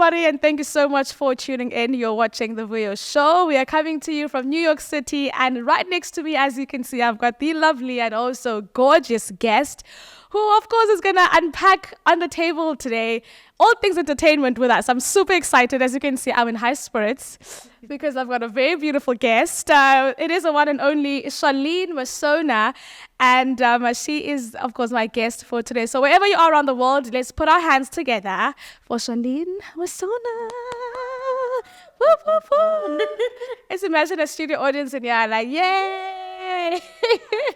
everybody, and thank you so much for tuning in. You're watching The Vuyo Show. We are coming to you from New York City, and right next to me, as you can see, I've got the lovely and also gorgeous guest, who of course is going to unpack on the table today all things entertainment with us. I'm super excited. As you can see, I'm in high spirits because I've got a very beautiful guest. It is the one and only Charlene Masona, and she is, of course, my guest for today. So wherever you are around the world, let's put our hands together for Charlene Masona. Woo, woo, woo. Let's imagine a studio audience in here, like, yay!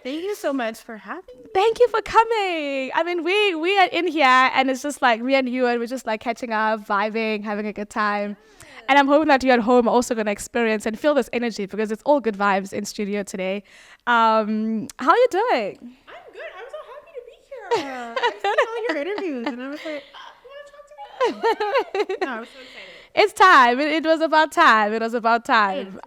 Thank you so much for having me. Thank you for coming. I mean, we are in here, and it's just like me and you, and we're just like catching up, vibing, having a good time. And I'm hoping that you at home are also going to experience and feel this energy, because it's all good vibes in studio today. How are you doing? I'm good. I'm so happy to be here. I've seen all your interviews, and I was like, you want to talk to me? No, I was so excited. It's time. It was about time. It was about time.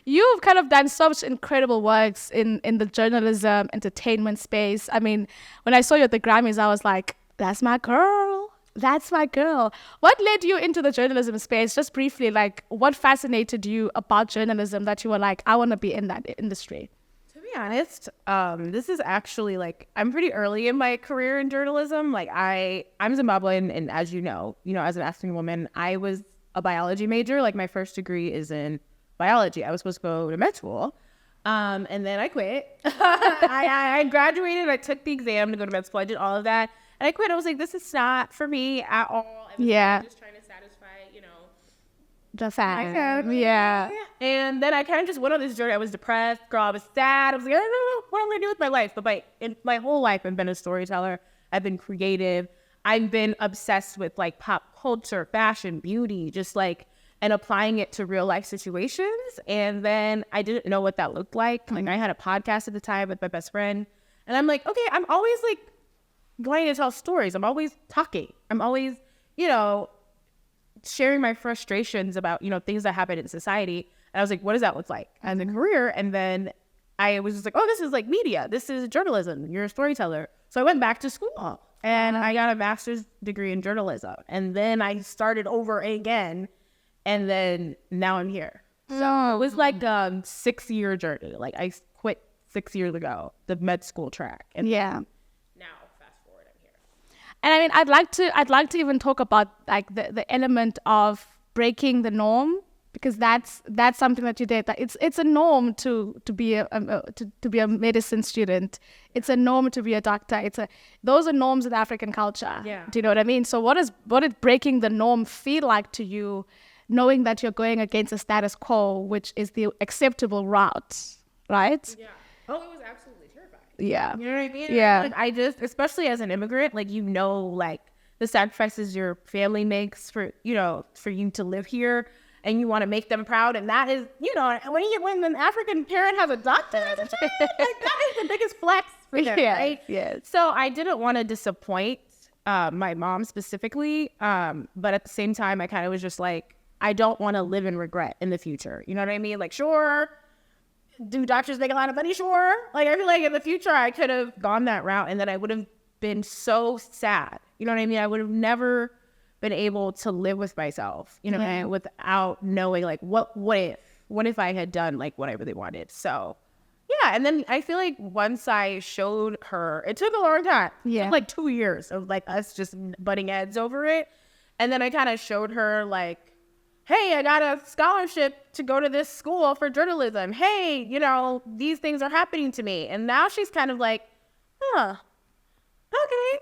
You've kind of done so much incredible works in the journalism, entertainment space. I mean, when I saw you at the Grammys, I was like, that's my girl. That's my girl. What led you into the journalism space? Just briefly, like, what fascinated you about journalism that you were like, I want to be in that industry? To be honest, this is actually like, I'm pretty early in my career in journalism. Like I'm Zimbabwean, and as you know, as an African woman, I was a biology major. Like my first degree is in biology. I was supposed to go to med school. And then I quit. I graduated. I took the exam to go to med school. I did all of that. And I quit. I was like, this is not for me at all. Yeah. I'm just trying to satisfy, The fact. Yeah. And then I kind of just went on this journey. I was depressed, girl. I was sad. I was like, I don't know what I'm going to do with my life. But in my whole life, I've been a storyteller. I've been creative. I've been obsessed with like pop culture, fashion, beauty, just like, and applying it to real life situations. And then I didn't know what that looked like. Like I had a podcast at the time with my best friend. And I'm like, okay, I'm always like going to tell stories. I'm always talking. I'm always, sharing my frustrations about, things that happen in society. And I was like, what does that look like as a career? And then I was just like, oh, this is like media. This is journalism. You're a storyteller. So I went back to school and I got a master's degree in journalism. And then I started over again. And then now I'm here. So it was like a 6-year journey. Like I quit 6 years ago, the med school track. And Yeah. now fast forward, I'm here. And I mean, I'd like to even talk about like the element of breaking the norm, because that's something that you did. That it's a norm to be a medicine student. It's a norm to be a doctor. Those are norms in African culture. Yeah. Do you know what I mean? So what did breaking the norm feel like to you, knowing that you're going against a status quo, which is the acceptable route, right? Yeah. Oh, it was absolutely terrifying. Yeah. You know what I mean? Yeah. Like I just, especially as an immigrant, like, like the sacrifices your family makes for you to live here, and you want to make them proud. And that is, when an African parent has a doctor as a child, like that is the biggest flex for them, right? Yes. So I didn't want to disappoint my mom specifically. But at the same time, I kind of was just like, I don't want to live in regret in the future. You know what I mean? Like, sure, do doctors make a lot of money? Sure. Like, I feel like in the future, I could have gone that route, and then I would have been so sad. You know what I mean? I would have never been able to live with myself, without knowing, like, what if I had done, like, what I really wanted? So, yeah. And then I feel like once I showed her, it took a long time. Yeah. It took like 2 years of, like, us just butting heads over it. And then I kind of showed her, like, hey, I got a scholarship to go to this school for journalism. Hey, these things are happening to me. And now she's kind of like, huh, okay.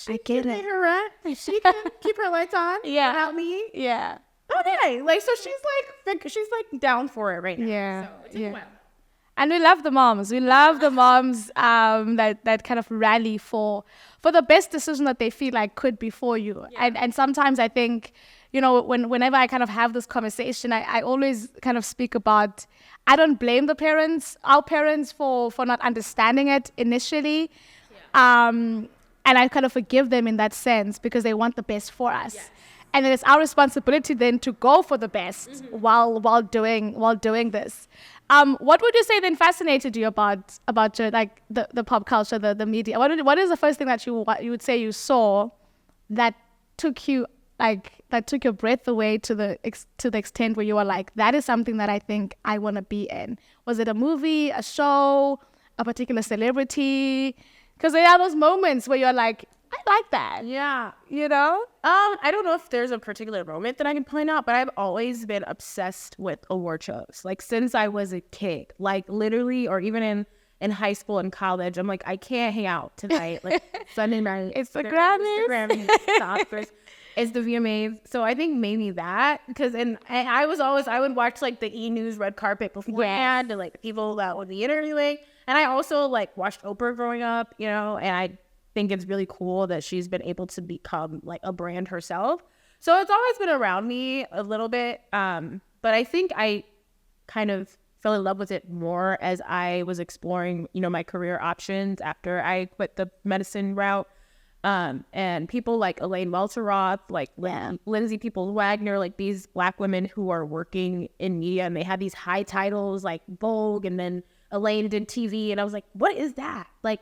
I get it. Her rent. She can keep her lights on without me. Yeah. Okay. Like, so she's like down for it right now. Yeah. So it took a while. And we love the moms. We love the moms that kind of rally for the best decision that they feel like could be for you. Yeah. And sometimes I think, whenever I kind of have this conversation, I always kind of speak about, I don't blame our parents for not understanding it initially. Yeah. And I kind of forgive them in that sense, because they want the best for us. Yes. And then it's our responsibility then to go for the best while doing this. What would you say then fascinated you about like the pop culture, the media? What is the first thing that you would say you saw that took you like that took your breath away to the extent where you were like, that is something that I think I want to be in? Was it a movie, a show, a particular celebrity? Because there are those moments where you're like, I like that. Yeah. You know? I don't know if there's a particular moment that I can point out, but I've always been obsessed with award shows. Like since I was a kid, like literally, or even in high school and college, I'm like, I can't hang out tonight. Like Sunday night. It's the Grammys. The Oscars. It's the VMAs. So I think maybe that, because I would watch like the E! News red carpet beforehand, and like the people that would be interviewing. And I also like watched Oprah growing up, you know, and I think it's really cool that she's been able to become like a brand herself. So it's always been around me a little bit. But I think I kind of fell in love with it more as I was exploring, you know, my career options after I quit the medicine route. And people like Elaine Welteroth, like Lindsay Peoples-Wagner, like these Black women who are working in media, and they have these high titles like Vogue, and then Elaine did TV, and I was like, what is that? Like,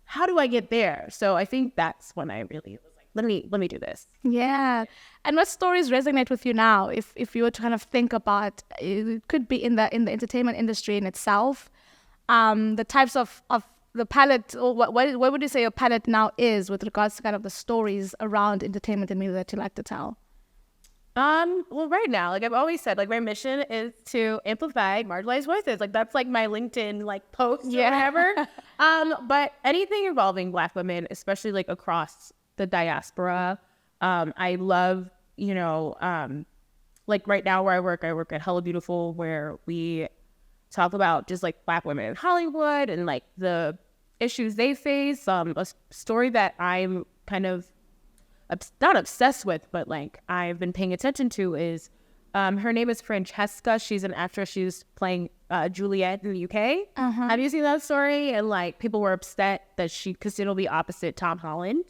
how do I get there? So I think that's when I really was like, let me do this. Yeah. And what stories resonate with you now? If you were to kind of think about, it could be in the entertainment industry in itself, the types of the palette, or what would you say your palette now is with regards to kind of the stories around entertainment and media that you like to tell? Well, right now, like I've always said, like my mission is to amplify marginalized voices. Like that's like my LinkedIn like post or whatever. But anything involving Black women, especially like across the diaspora, I love, you know, like right now where I work at Hella Beautiful, where we talk about just like Black women in Hollywood and like the issues they face. A story that I'm kind of not obsessed with, but like I've been paying attention to is her name is Francesca. She's an actress. She's playing Juliet in the UK. Have you seen that story? And like people were upset that because it'll be opposite Tom Holland.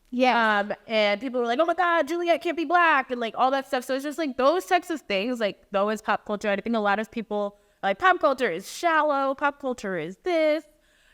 Yeah. And people were like, oh my God, Juliet can't be Black, and like all that stuff. So it's just like those types of things, like though is pop culture. I think a lot of people like pop culture is shallow. Pop culture is this.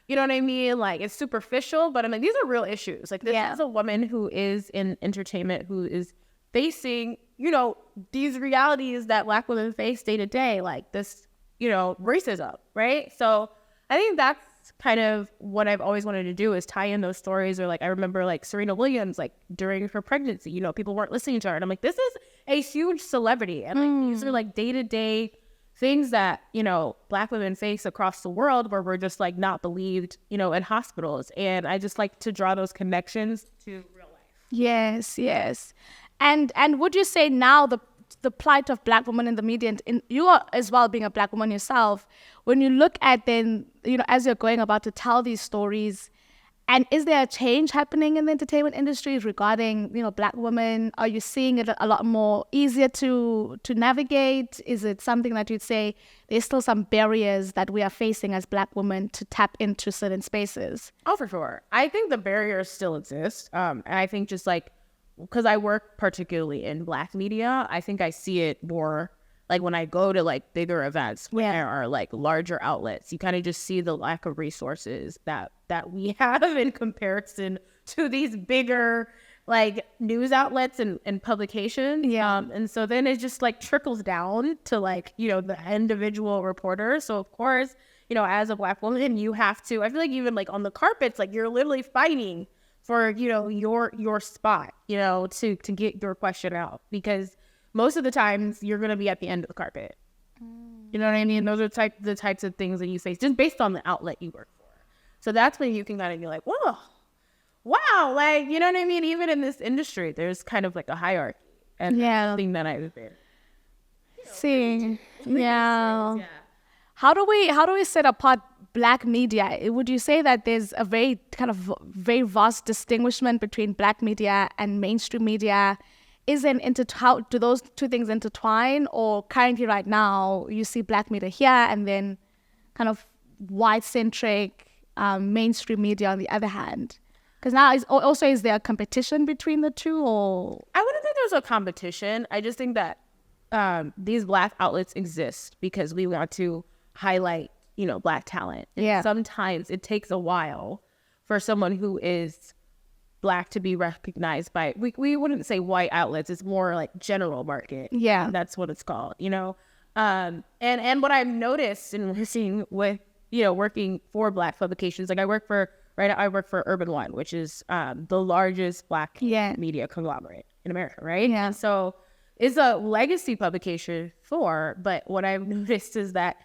You know what I mean? Like, it's superficial, but I'm like, these are real issues. Like, this is a woman who is in entertainment, who is facing, you know, these realities that Black women face day to day, like this, you know, racism, right? So I think that's kind of what I've always wanted to do, is tie in those stories. Or like, I remember like Serena Williams, like during her pregnancy, you know, people weren't listening to her. And I'm like, this is a huge celebrity. And like, these are like day-to-day things that, you know, Black women face across the world, where we're just like not believed, you know, in hospitals. And I just like to draw those connections to real life. Yes. And would you say now the plight of Black women in the media, and you are as well being a Black woman yourself, when you look at then, you know, as you're going about to tell these stories, and is there a change happening in the entertainment industry regarding, you know, Black women? Are you seeing it a lot more easier to navigate? Is it something that you'd say there's still some barriers that we are facing as Black women to tap into certain spaces? Oh, for sure. I think the barriers still exist. And I think just like, because I work particularly in Black media, I think I see it more like when I go to like bigger events where there are like larger outlets. You kind of just see the lack of resources that we have in comparison to these bigger like news outlets and publications. And so then it just like trickles down to like, you know, the individual reporter. So of course, you know, as a Black woman, you have to, I feel like even like on the carpets, like you're literally fighting for, you know, your spot, you know, to get your question out, because most of the times you're going to be at the end of the carpet. You know what I mean? Those are the types of things that you face just based on the outlet you work for. So that's when you can kind of be like, whoa, wow. Like, you know what I mean? Even in this industry, there's kind of like a hierarchy. And something that I've been seeing. How do we set apart Black media? Would you say that there's a very vast distinguishment between Black media and mainstream media? How do those two things intertwine? Or currently right now you see Black media here and then kind of white-centric mainstream media on the other hand? Because now is there a competition between the two? Or I wouldn't think there's a competition. I just think that these Black outlets exist because we want to highlight, you know, Black talent. And sometimes it takes a while for someone who is Black to be recognized by, we wouldn't say white outlets. It's more like general market. Yeah. That's what it's called, you know? And what I've noticed and seeing with, you know, working for Black publications, like I work for Urban One, which is the largest Black media conglomerate in America, right? Yeah. And so it's a legacy publication but what I've noticed is that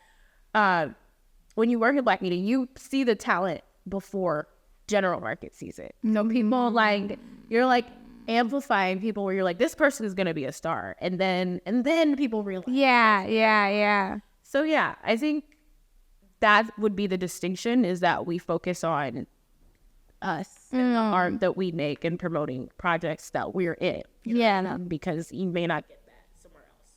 when you work in Black media, you see the talent before general market sees it. No, people like, you're like amplifying people where you're like, this person is going to be a star. And then people realize. Yeah. So yeah, I think that would be the distinction, is that we focus on us and the art that we make and promoting projects that we're in. Because you may not get that somewhere else.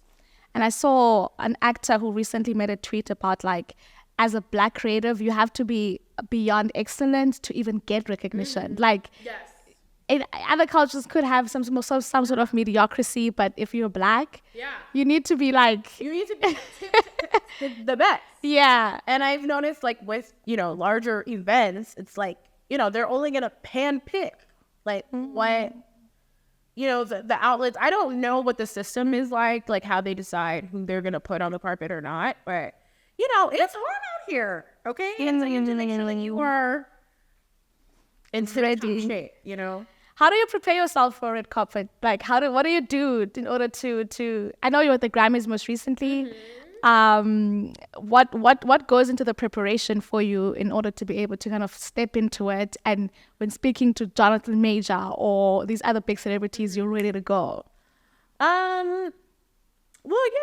And I saw an actor who recently made a tweet about, like, as a Black creative, you have to be beyond excellent to even get recognition. Like, in other cultures could have some sort of mediocrity, but if you're Black, you need to be like... You need to be the best. Yeah. And I've noticed, like, with, you know, larger events, it's like, you know, they're only going to pan pick, like, what, you know, the outlets. I don't know what the system is like how they decide who they're going to put on the carpet or not, but, you know, it's hard out here, okay? And so you have to make sure that you are in top shape, you know? How do you prepare yourself for a red carpet? Like, what do you do in order to I know you were at the Grammys most recently. What goes into the preparation for you in order to be able to kind of step into it, and when speaking to Jonathan Major or these other big celebrities, you're ready to go? Well,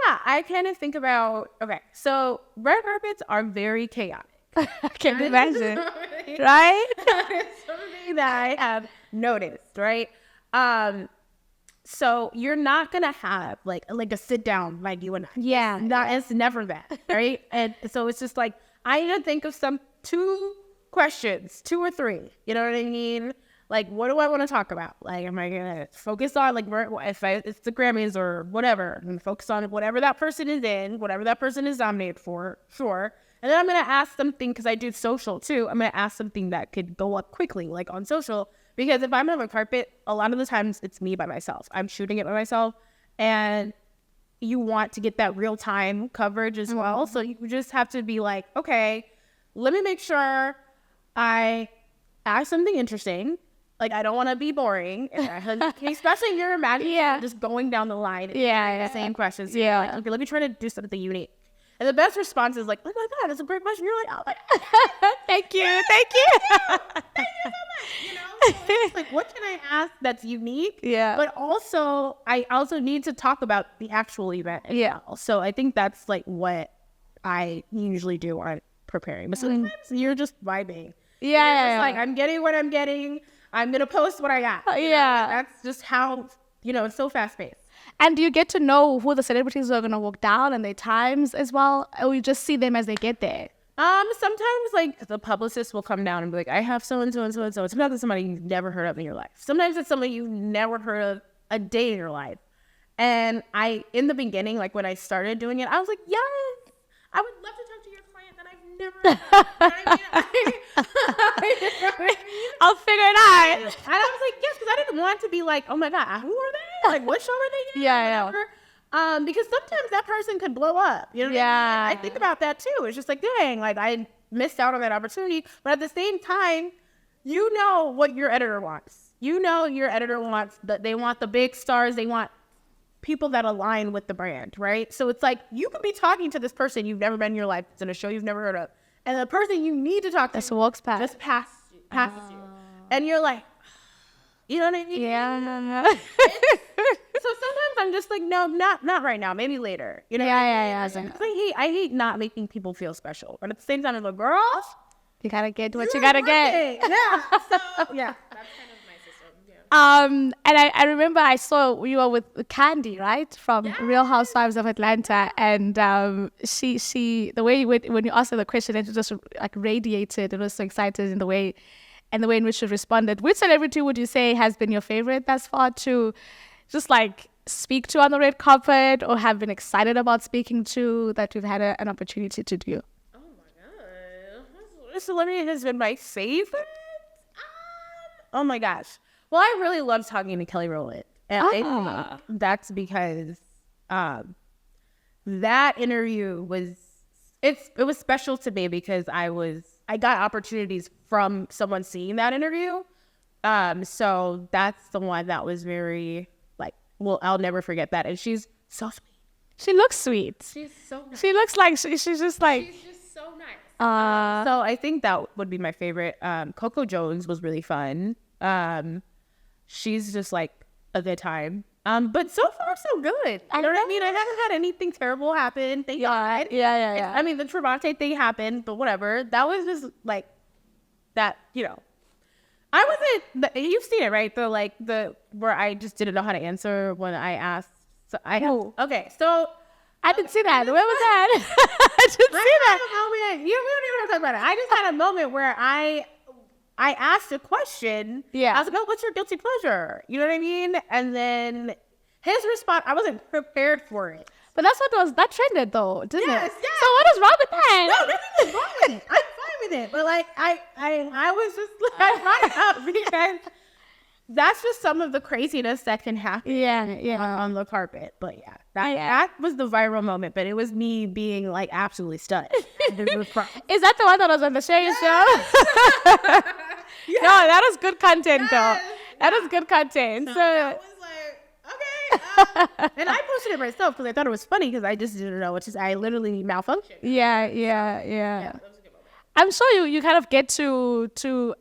yeah, I kind of think about, okay, so red carpets are very chaotic. I can imagine, right? It's something that I have noticed, right? So you're not gonna have like a sit down like you and I. Yeah, it's never that, right? And so it's just like, I need to think of two questions, 2 or 3. You know what I mean? Like, what do I want to talk about? Like, am I gonna focus on, like, if it's the Grammys or whatever, I'm gonna focus on whatever that person is in, whatever that person is nominated for, sure. And then I'm gonna ask something, because I do social too. I'm gonna ask something that could go up quickly, like on social. Because if I'm on a carpet, a lot of the times it's me by myself. I'm shooting it by myself, and you want to get that real time coverage as well. So you just have to be like, okay, let me make sure I ask something interesting. Like, I don't want to be boring, especially if you're imagining just going down the line. The same questions. Like, okay, let me try to do something unique. And the best response is like, oh my God, that's a great question. You're like, oh my God. Thank you. Thank you so much. You know, so it's like, what can I ask that's unique? Yeah. But also, I also need to talk about the actual event. Well. So I think that's like what I usually do on preparing. But sometimes you're just vibing. Yeah. Like, I'm getting what I'm getting. I'm going to post what I got. That's just how, you know, it's so fast paced. And do you get to know who the celebrities are going to walk down and their times as well? Or you just see them as they get there? Sometimes, like, the publicist will come down and be like, I have so-and-so and so-and-so. It's not somebody you've never heard of in your life. Sometimes it's somebody you've never heard of a day in your life. And in the beginning, like, when I started doing it, I was like, yes, I would love to talk to your client that I've never I'll figure it out. And I was like, yes, because I didn't want to be like, oh my God, who are they? Like, what show are they in? Because sometimes that person could blow up. You know what I mean? I think about that too. It's just like, dang, like, I missed out on that opportunity. But at the same time, you know what your editor wants. You know your editor wants they want the big stars. They want people that align with the brand, right? So it's like, you could be talking to this person you've never met in your life. It's in a show you've never heard of. And the person you need to talk to just walks past. Just passes you. And you're like, you know what I mean? Yeah. So sometimes I'm just like, no, not right now. Maybe later. You know? Yeah. I hate not making people feel special. But at the same time, I'm like, girls, you gotta get what you gotta get. Yeah. So yeah, that's kind of my system. Yeah. And I remember I saw you were with Candy, right, from Real Housewives of Atlanta, and she the way when you asked her the question, and she just like radiated. It was so excited in the way in which she responded. Which celebrity would you say has been your favorite thus far to just like speak to on the red carpet, or have been excited about speaking to, that we've had an opportunity to do? Oh my God, this celebrity has been my favorite. Oh my gosh. Well, I really love talking to Kelly Rowland. And I think that's because that interview it was special to me because I got opportunities from someone seeing that interview. So that's the one that was very like, well, I'll never forget that. And she's so sweet. She looks sweet. She's so nice. She looks like she's just like. She's just so nice. So I think that would be my favorite. Coco Jones was really fun. She's just like a good time. But so far so good. You know what I mean? I haven't had anything terrible happen. Thank God. Yeah. I mean, the Trevante thing happened, but whatever. That was just like that. I wasn't. You've seen it, right? Where I just didn't know how to answer when I asked. So okay. So I didn't see that. Where was that? I didn't see that. We don't even have to talk about it. I just had a moment where I asked a question. Yeah. I was like, "Oh, what's your guilty pleasure?" You know what I mean? And then his response, I wasn't prepared for it. But that's what that trended though, didn't it? Yes. So what is wrong with that? No, nothing wrong with it. I'm fine with it. But like, I was just like, I brought it up because that's just some of the craziness that can happen. On the carpet. But yeah, that was the viral moment. But it was me being like absolutely stunned. Is that the one that was on the Sherri show? Yes. No, that was good content though. That was good content. So that was like, okay. And I posted it myself because I thought it was funny because I just didn't know. I literally malfunctioned. Yeah. That was a good moment. I'm sure you kind of get to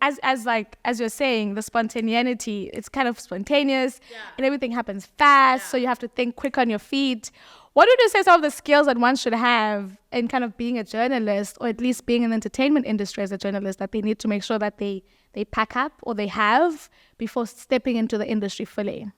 as you're saying, the spontaneity. It's kind of spontaneous and everything happens fast. So you have to think quick on your feet. What would you say some of the skills that one should have in kind of being a journalist, or at least being in the entertainment industry as a journalist, that they need to make sure that they pack up or they have before stepping into the industry fully?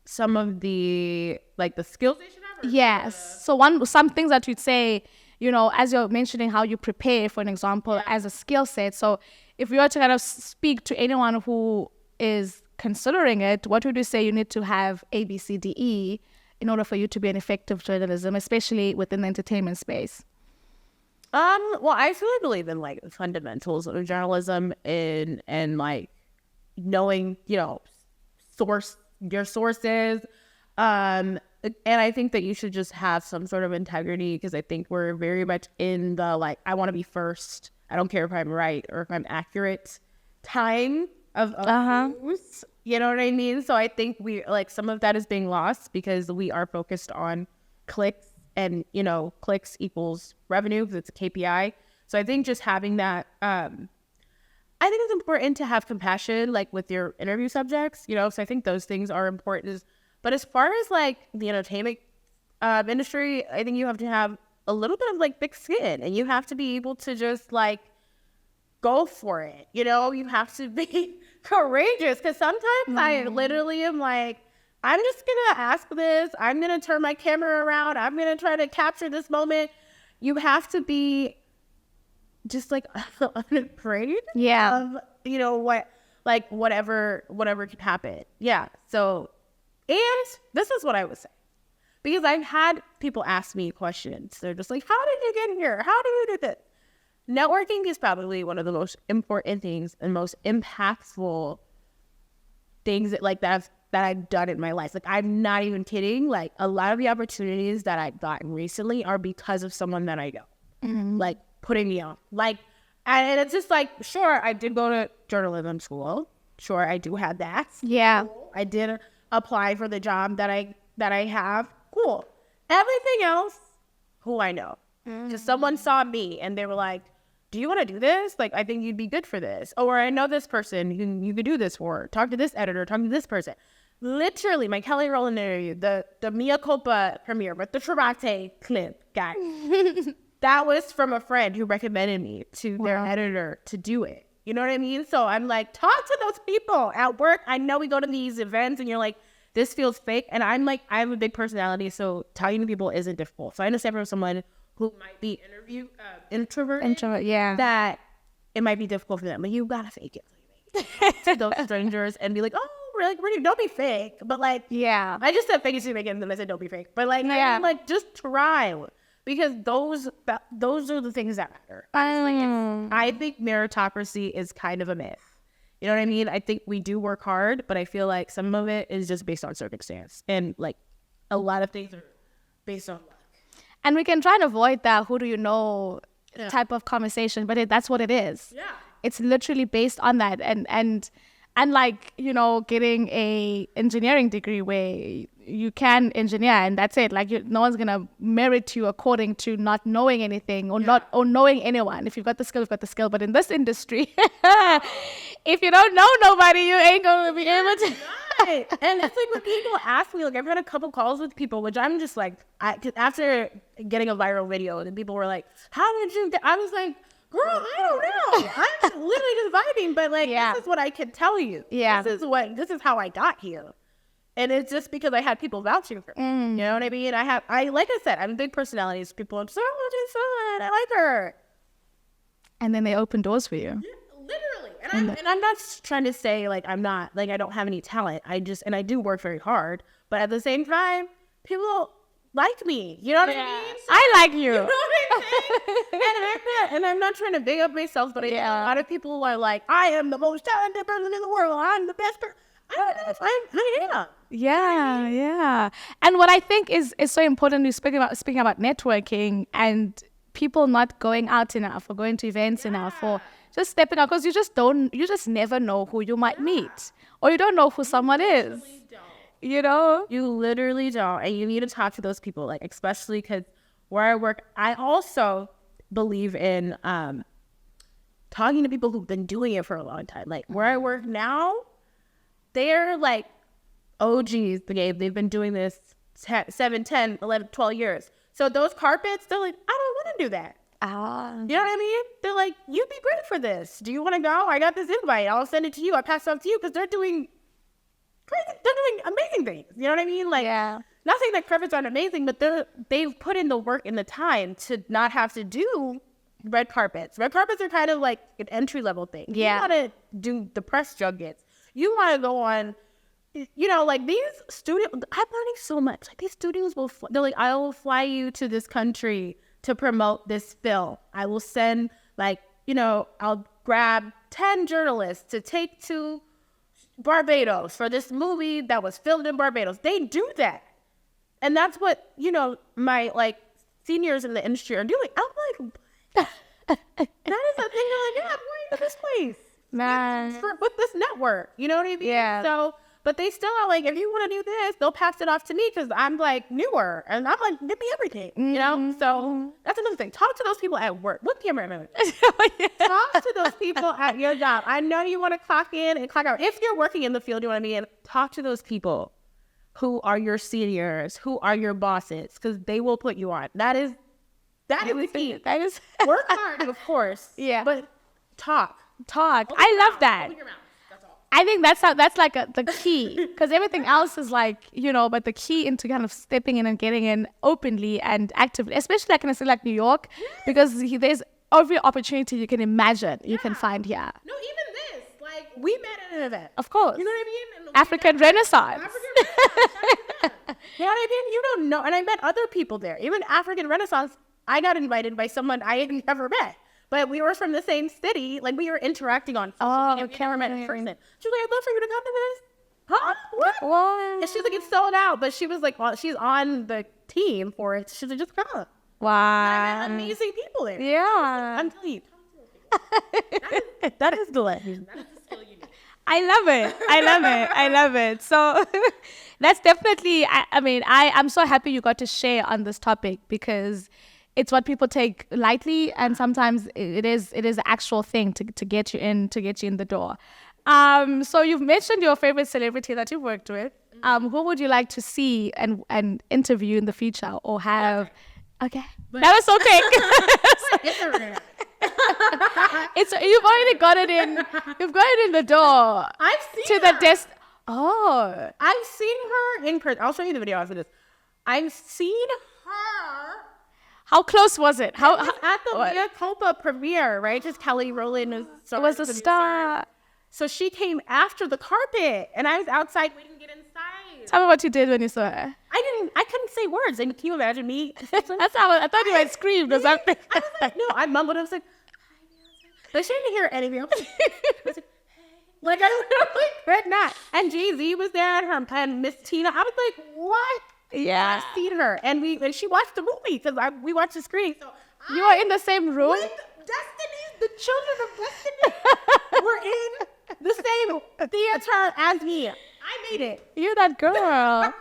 Some of the skills they should have? Yes. So some things that you'd say, as you're mentioning how you prepare, for an example, as a skill set. So if you were to kind of speak to anyone who is considering it, what would you say you need to have A, B, C, D, E in order for you to be an effective journalism, especially within the entertainment space? Well, I truly believe in like the fundamentals of journalism and like knowing, your sources. And I think that you should just have some sort of integrity because I think we're very much in the like, I want to be first. I don't care if I'm right or if I'm accurate time of news. You know what I mean? So I think we like some of that is being lost because we are focused on clicks and, clicks equals revenue because it's a KPI. So I think just having that, I think it's important to have compassion like with your interview subjects, so I think those things are important. But as far as like the entertainment industry, I think you have to have a little bit of like thick skin and you have to be able to just like go for it. You have to be courageous because sometimes I literally am like, I'm just going to ask this. I'm going to turn my camera around. I'm going to try to capture this moment. You have to be just like unafraid of, whatever can happen. Yeah. So, and this is what I would say. Because I've had people ask me questions. They're just like, how did you get here? How do you do this? Networking is probably one of the most important things and most impactful things that I've done in my life. Like, I'm not even kidding. Like, a lot of the opportunities that I've gotten recently are because of someone that I know, like, putting me on. Like, and it's just like, sure, I did go to journalism school. Sure, I do have that. Yeah. Cool. I did apply for the job that I have. Cool. Everything else, who I know. Just someone saw me and they were like, do you want to do this? Like, I think you'd be good for this. Or I know this person you could do this for. Talk to this editor. Talk to this person. Literally, my Kelly Rowland interview, the Mia Culpa premiere with the Trevante clip, guys. That was from a friend who recommended me to their editor to do it. You know what I mean? So I'm like, talk to those people at work. I know we go to these events and you're like, this feels fake. And I'm like, I have a big personality, so talking to people isn't difficult. So I understand from someone who might be introvert, that it might be difficult for them. But you gotta fake it. To those strangers and be like, oh, really? Don't be fake. But like, yeah. I just said fake it to make it, and then I said don't be fake. But like, I mean, like, just try. Because those are the things that matter. I think meritocracy is kind of a myth. You know what I mean? I think we do work hard, but I feel like some of it is just based on circumstance. And like a lot of things are based on luck. And we can try and avoid that who do you know type of conversation, but that's what it is. Yeah. It's literally based on that. And like, you know, getting a engineering degree where you can engineer and that's it. Like no one's going to merit you according to not knowing anything or knowing anyone. If you've got the skill, you've got the skill. But in this industry, if you don't know nobody, you ain't going to be able to. Right. And it's like when people ask me, like I've had a couple calls with people, which I'm just like, after getting a viral video and people were like, how did you, I was like, girl, I don't know. I'm literally just vibing, but like, this is what I can tell you. Yeah. This is how I got here. And it's just because I had people vouching for me. You know what I mean? like I said, I'm a big personality. So people are so much fun. I like her. And then they open doors for you. Yeah, literally. And I'm not trying to say like I'm not, like I don't have any talent. I do work very hard. But at the same time, people like me. You know what I mean? So, I like you. You know what I'm saying? and I'm not trying to big up myself, but I think a lot of people are like, I am the most talented person in the world. I'm the best person. I don't know if I am. Yeah, yeah. And what I think is so important is speaking about networking and people not going out enough or going to events enough or just stepping out because you just never know who you might meet or you don't know who someone is. You know? You literally don't. And you need to talk to those people, like especially because where I work, I also believe in talking to people who've been doing it for a long time. Like where I work now, they're like OGs. They've been doing this 7, 10, 11, 12 years. So those carpets, they're like, I don't want to do that. You know what I mean? They're like, you'd be great for this. Do you want to go? I got this invite. I'll send it to you. I'll pass it on to you because they're doing amazing things. You know what I mean? Like, not saying that carpets aren't amazing, but they've put in the work and the time to not have to do red carpets. Red carpets are kind of like an entry level thing. Yeah. You want to do the press junkets. You want to go on, you know, like these studios. I'm learning so much. Like these studios they're like, I will fly you to this country to promote this film. I will send like, you know, I'll grab 10 journalists to take to Barbados for this movie that was filmed in Barbados. They do that. And that's what, you know, my like seniors in the industry are doing. I'm like, that is a thing. They're like, yeah, I'm going to this place. Man. With this network. You know what I mean? Yeah. So, but they still are like, if you want to do this, they'll pass it off to me because I'm like newer. And I'm like, give me everything. You know? So that's another thing. Talk to those people at work. What camera am I? Talk to those people at your job. I know you want to clock in and clock out. If you're working in the field, you want to be in, talk to those people who are your seniors, who are your bosses, because they will put you on. That is the key. That is Work hard, of course. Yeah. But talk. I love that. Open your mouth. That's all. I think that's like the key because everything else is like, you know, but the key into kind of stepping in and getting in openly and actively, especially like in a city like New York, because there's every opportunity you can imagine you can find here. No, even this. Like, we met at an event. Of course. You know what I mean? And African Renaissance. You know what I mean? You don't know. And I met other people there. Even African Renaissance, I got invited by someone I had never met. But we were from the same city. Like, we were interacting on social media. We never met in person. She was like, I'd love for you to come to this. Huh? What? And she's like, it's sold out. But she was like, well, she's on the team for it. She's like, just come. Wow. I met amazing people there. Yeah. I'm telling you. That is the lesson. That is the skill you need. I love it. So that's definitely, I'm so happy you got to share on this topic because it's what people take lightly, and sometimes it is an actual thing to get you in the door. So you've mentioned your favorite celebrity that you've worked with. Who would you like to see and interview in the future or have? Okay, that was so quick. You've already got it in. You've got it in the door. I've seen to her. the desk. Oh, I've seen her in person. I'll show you the video after this. I've seen her. How close was it? How at the Mea Culpa premiere, right? Just Kelly Rowland was a star. So she came after the carpet, and I was outside waiting to get inside. Tell me what you did when you saw her. I couldn't say words. And can you imagine me? That's how I thought you had screamed or something. I was like, no, I mumbled. I was like, but she didn't hear anything. I was like, hey. Like, I literally could not. And Jay-Z was there and Miss Tina. I was like, what? Yeah. I've seen her. And she watched the movie because we watched the screening. So You are in the same room? with the children of Destiny were in the same theater as me. I made it. You're that girl.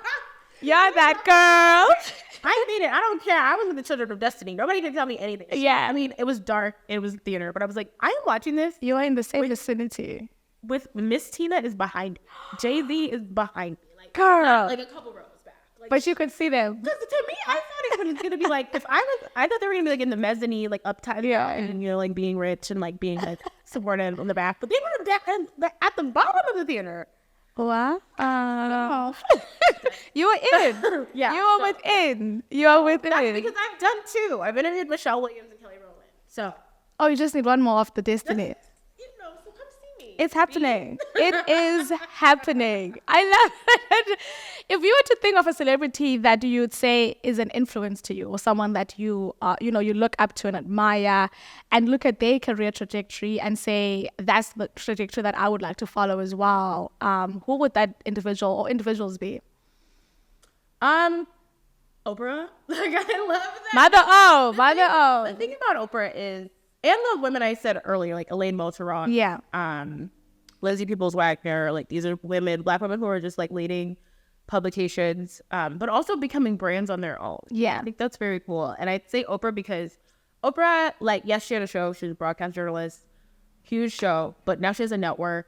You're that girl. I made it. I don't care. I was with the children of Destiny. Nobody can tell me anything. Yeah. I mean, it was dark. It was theater. But I was like, I am watching this You are in the same vicinity. with Miss Tina is behind me. Jay-Z is behind me. Like, Girl. like a couple rows back. Like, But you could see them. because to me, I thought it was gonna be like I thought they were gonna be like in the mezzanine, like up top, Yeah. and like being rich and like being like supportive on the back, but they were down at the bottom of the theater. What? You were in. Yeah, You are so- within. You are That's within. because I've done two. I've interviewed Michelle Williams and Kelly Rowland. So Oh, you just need one more of the destiny. so come see me. It's happening. It is happening. I love it. If you were to think of a celebrity that you would say is an influence to you, or someone that you you look up to and admire, and look at their career trajectory and say that's the trajectory that I would like to follow as well, who would that individual or individuals be? Oprah. Like, I love that. Mother O. The thing about Oprah is, and the women I said earlier, like Elaine Moulton, Yeah. Lizzie Peoples Wagner, like these are women, Black women who are just like leading publications, but also becoming brands on their own. Yeah. I think that's very cool. And I'd say Oprah because Oprah, like, yes, she had a show. She was a broadcast journalist, huge show, but now she has a network.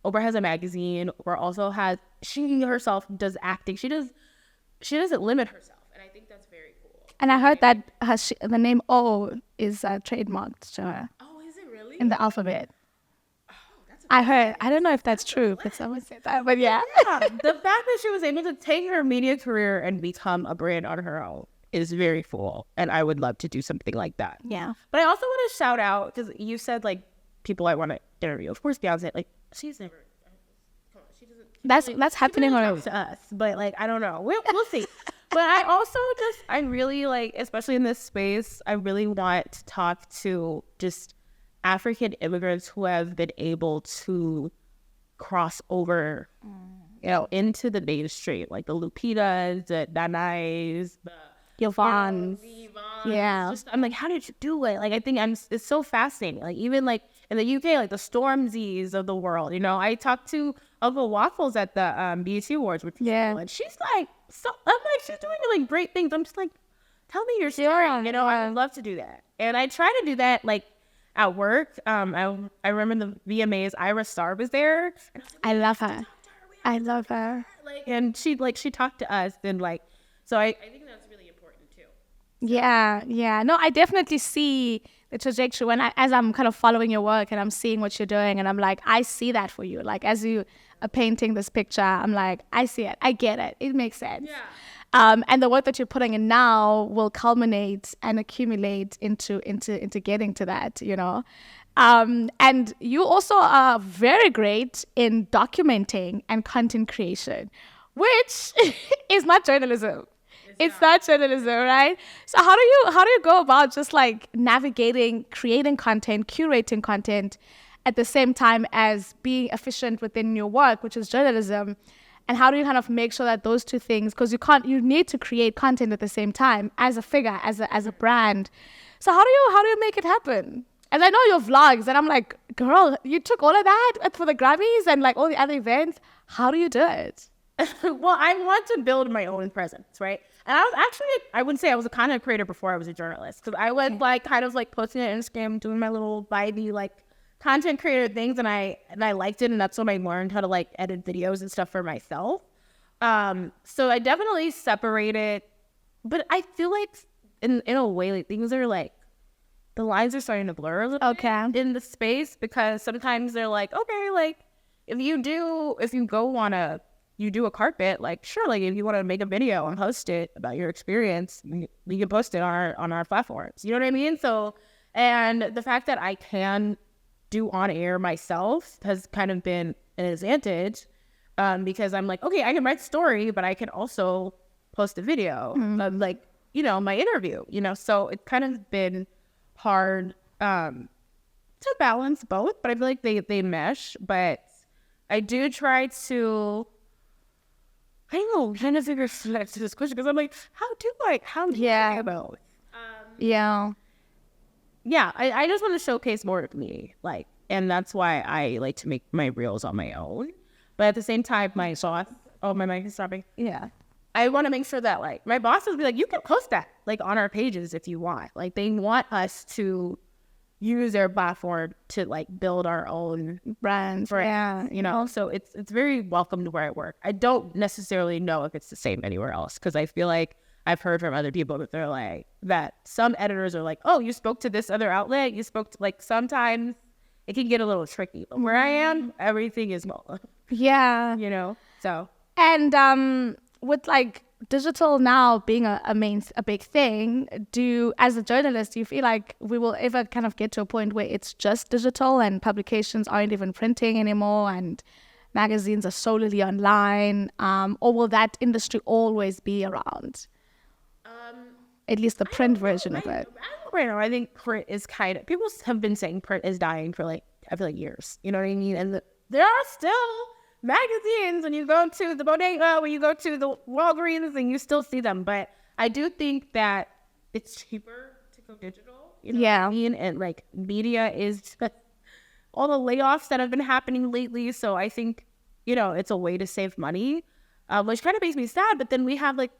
Oprah has a magazine. Oprah also has, she herself does acting. She doesn't limit herself. And I think that's very cool. And I heard that the name O is trademarked to her Oh, is it really? in the alphabet. I heard. I don't know if that's true, but someone said that. But yeah. Yeah, the fact that she was able to take her media career and become a brand on her own is very cool. And I would love to do something like that. Yeah. But I also want to shout out, because you said, like, people I want to interview. Of course, Beyonce, like, she's never, come on, she doesn't. That's happening She already. talks to us, but, like, I don't know. We'll see. But I also I really, like, especially in this space, I really want to talk to just African immigrants who have been able to cross over, into the mainstream, like the Lupitas, the Nanais, the Yvonne. Yeah. Just, I'm like, how did you do it? Like, I think it's so fascinating. Like, even like in the UK, like the Stormzy's of the world, I talked to Uncle Waffles at the BET Awards, which was Yeah. cool, and she's like, I'm like, she's doing really great things. I'm just like, tell me your story. I would love to do that. And I try to do that, like, at work. I remember the VMAs, Ira Star was there. And I was like, I love her. I love her. like, and she talked to us, and like, so I think that's really important too. Yeah. No, I definitely see the trajectory as I'm kind of following your work and I'm seeing what you're doing, and I'm like, I see that for you. Like, as you are painting this picture, I'm like, I see it. I get it. It makes sense. Yeah. And the work that you're putting in now will culminate and accumulate into getting to that, and you also are very great in documenting and content creation, which is not journalism. It's not journalism, right? So how do you go about just like navigating, creating content, curating content at the same time as being efficient within your work, which is journalism? And how do you kind of make sure that those two things, because you need to create content at the same time as a figure, as a brand. So how do you make it happen? And I know your vlogs, and I'm like, girl, you took all of that for the Grammys and like all the other events. How do you do it? Well, I want to build my own presence, right? And I wouldn't say I was a content creator before I was a journalist, because I was like kind of like posting on Instagram, doing my little vibey like content creator things, and I liked it, and that's when I learned how to like edit videos and stuff for myself. So I definitely separated, but I feel like in a way, like, things are like, the lines are starting to blur a little bit in the space, because sometimes they're like, okay, like if you do a carpet, like, sure, like if you want to make a video and post it about your experience, you can post it on our platforms. You know what I mean? So, and the fact that I can do on air myself has kind of been an advantage, because I'm like, okay, I can write a story, but I can also post a video of like, my interview, so it's kind of been hard to balance both, but I feel like they mesh. But I do try to. I don't know. I'm trying to figure out this question because I'm like, how do I about? Yeah. Yeah, I just want to showcase more of me, like, and that's why I like to make my reels on my own. But at the same time, my boss, my mic is stopping. Yeah. I want to make sure that, like, my bosses be like, you can post that, like, on our pages if you want. Like, they want us to use their platform to, like, build our own Brands. brand, you know? So it's very welcomed where I work. I don't necessarily know if it's the same anywhere else because I feel like I've heard from other people that they're like, that some editors are like, oh, you spoke to this other outlet. You spoke to, like, sometimes it can get a little tricky. But where I am, everything is small, Yeah. you know? So. And with like digital now being a big thing, as a journalist, do you feel like we will ever kind of get to a point where it's just digital and publications aren't even printing anymore and magazines are solely online? Or will that industry always be around? At least the print version of it. Right now, I think print is kind of, people have been saying print is dying for like, I feel like years. You know what I mean? And there are still magazines when you go to the bodega, when you go to the Walgreens, and you still see them. But I do think that it's cheaper to go digital. You know what I mean? And like media is all the layoffs that have been happening lately. So I think, you know, it's a way to save money, which kind of makes me sad. But then we have like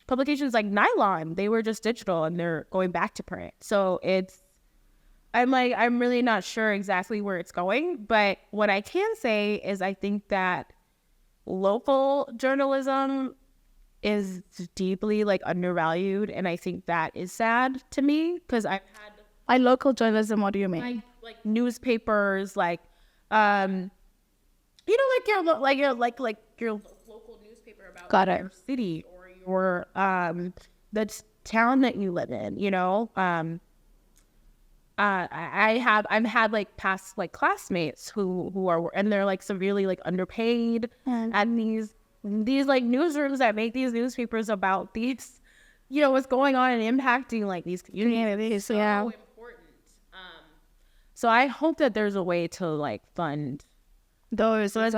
publications like Nylon. They were just digital and they're going back to print. So I'm really not sure exactly where it's going, but what I can say is I think that local journalism is deeply like undervalued, and I think that is sad to me because I've had by local journalism. What do you mean? Like newspapers, like you know, like your local newspaper about your city or your the town that you live in. You know. I've had like past like classmates who are, and they're like severely like underpaid and these like newsrooms that make these newspapers about these, you know, what's going on and impacting like these communities. So important. So I hope that there's a way to like fund those. There's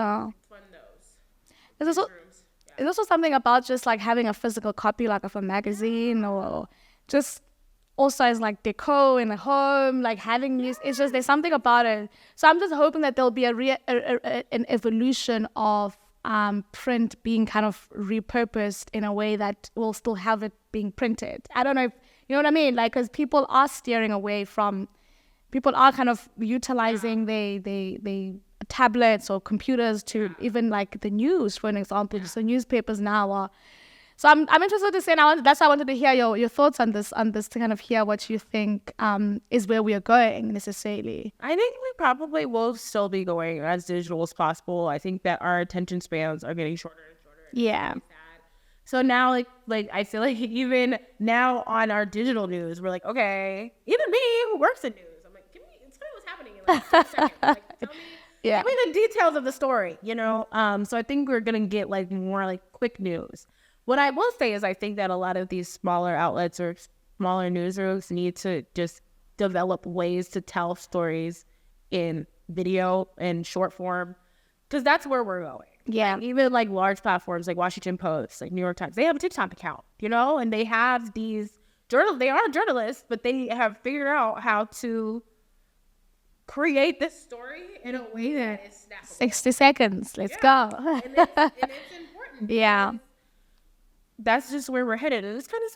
also something about just like having a physical copy like of a magazine or just also as like decor in a home, like having news. It's just, there's something about it. So I'm just hoping that there'll be an evolution of print being kind of repurposed in a way that will still have it being printed. I don't know if, you know what I mean? Like, because people are steering away from, people are kind of utilizing the tablets or computers to even like the news, for an example. So newspapers now are. So I'm interested to say now. That's why I wanted to hear your thoughts on this to kind of hear what you think is where we are going necessarily. I think we probably will still be going as digital as possible. I think that our attention spans are getting shorter and shorter. Yeah. So now, like I feel like even now on our digital news, we're like, okay, even me who works in news, I'm like, tell me what's happening in like 2 seconds. Like, tell me the details of the story, you know? So I think we're gonna get like more like quick news. What I will say is I think that a lot of these smaller outlets or smaller newsrooms need to just develop ways to tell stories in video and short form, because that's where we're going. Yeah. Like, even like large platforms like Washington Post, like New York Times, they have a TikTok account, you know, and they have these they are journalists, but they have figured out how to create this story in a way that is snappable. 60 seconds. Let's go. And it's important. Yeah. That's just where we're headed, and it's kind of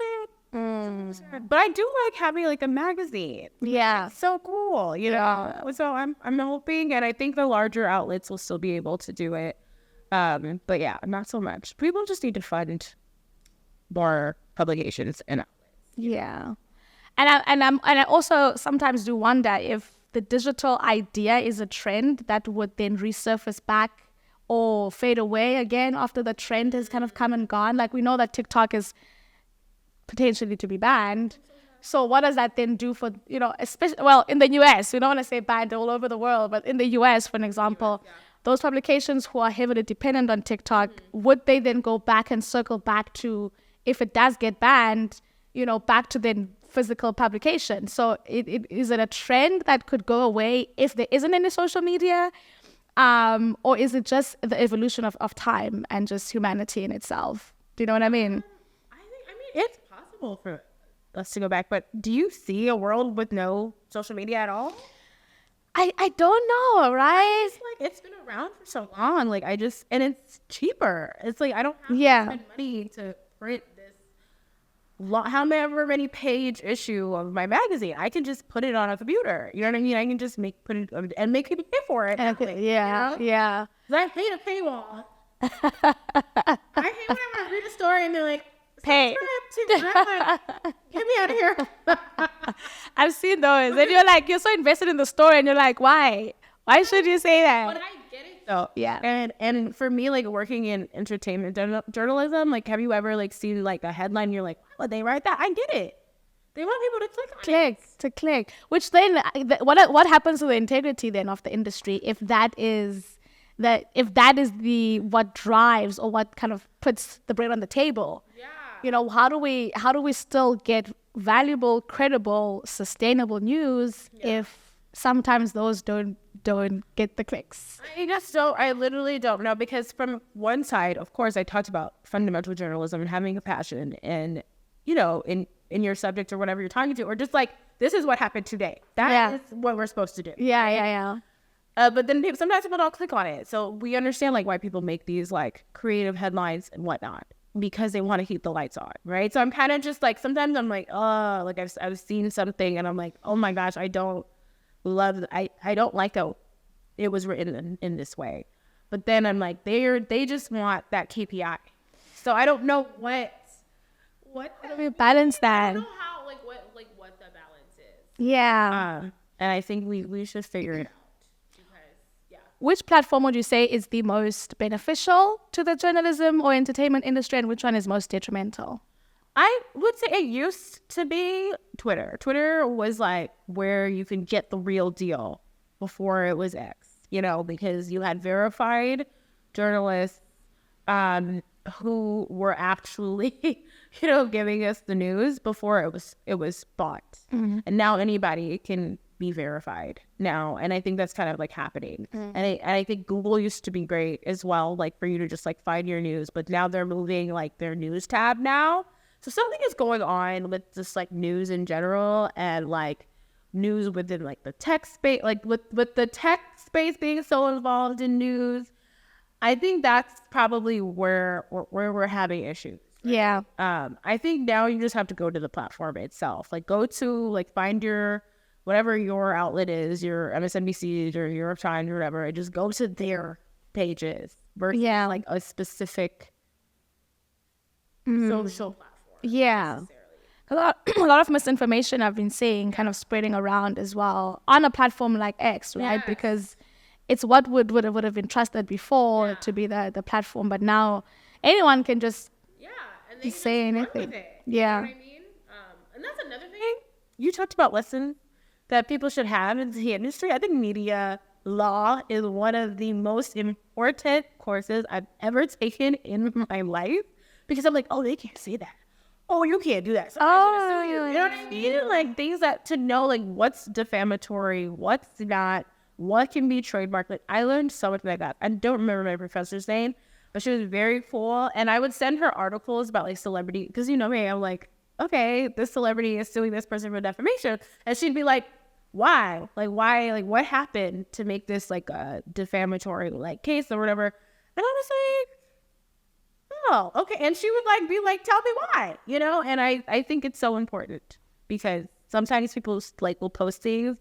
sad. But I do like having like a magazine. Yeah, it's so cool, you know. So I'm hoping, and I think the larger outlets will still be able to do it. But yeah, not so much. People just need to fund more publications and outlets. Yeah, and I also sometimes do wonder if the digital idea is a trend that would then resurface back or fade away again after the trend has kind of come and gone. Like, we know that TikTok is potentially to be banned. So what does that then do for, you know, especially, well, in the US, we don't want to say banned all over the world, but in the US, for an example, those publications who are heavily dependent on TikTok, would they then go back and circle back to, if it does get banned, you know, back to then physical publication? So is it a trend that could go away if there isn't any social media? Or is it just the evolution of time and just humanity in itself? Do you know what I mean? I mean, it's possible for us to go back, but do you see a world with no social media at all? I don't know, right? It's like it's been around for so long. Like and it's cheaper. It's like I don't have Yeah. to spend money to print this however many page issue of my magazine. I can just put it on a computer. You know what I mean? I can just put it and make people pay for it. Yeah, you know? yeah. 'Cause I hate a paywall. I hate whenever I read a story and they're like, Pay. Get me out of here. I've seen those. And you're like, you're so invested in the story and you're like, why? Why should you say that? But I get it though. Yeah. And for me, like working in entertainment journalism, like have you ever like seen like a headline and you're like, why would they write that? I get it. They want people to click. Which then, what happens to the integrity then of the industry if that is the what drives or what kind of puts the bread on the table? Yeah. You know, how do we still get valuable, credible, sustainable news if sometimes those don't get the clicks? I literally don't know, because from one side, of course, I talked about fundamental journalism and having a passion and, you know, in your subject or whatever you're talking to, or just like, this is what happened today. That is what we're supposed to do. Yeah. But then sometimes people don't click on it. So we understand like why people make these like creative headlines and whatnot, because they want to keep the lights on, right? So I'm kind of just like, sometimes I'm like, oh, like I've seen something and I'm like, oh my gosh, I don't like that it was written in this way. But then I'm like, they just want that KPI. So I don't know how do we balance that? I don't know how what the balance is. Yeah. And I think we should figure it out. Which platform would you say is the most beneficial to the journalism or entertainment industry, and which one is most detrimental? I would say it used to be Twitter. Twitter was like where you can get the real deal before it was X, you know, because you had verified journalists who were actually, you know, giving us the news before it was bought. Mm-hmm. And now anybody can be verified now, and I think that's kind of like happening. And I think Google used to be great as well, like for you to just like find your news, but now they're moving like their news tab now. So something is going on with just like news in general, and like news within like the tech space, like with the tech space being so involved in news. I think that's probably where we're having issues. Right? Yeah. I think now you just have to go to the platform itself, like go to like find your whatever your outlet is, your MSNBC or your Times or whatever, and just go to their pages versus like a specific social platform. Yeah. A lot of misinformation I've been seeing kind of spreading around as well on a platform like X, right? Yes. Because it's what would have been trusted before to be the platform, but now anyone can just and they say anything. Yeah. You know what I mean? And that's another thing. You talked about lessons that people should have in the industry. I think media law is one of the most important courses I've ever taken in my life, because I'm like, oh, they can't say that. Oh, you can't do that. Somebody's you know what I mean? Like things that to know like what's defamatory, what's not, what can be trademarked. Like I learned so much like that. I don't remember my professor's name, but she was very cool. And I would send her articles about like celebrity, because you know me, I'm like, okay, this celebrity is suing this person for defamation. And she'd be like, why? Like, why? Like, what happened to make this like a defamatory like case or whatever? And I was like, oh, okay. And she would like be like, tell me why, you know? And I think it's so important, because sometimes people like will post things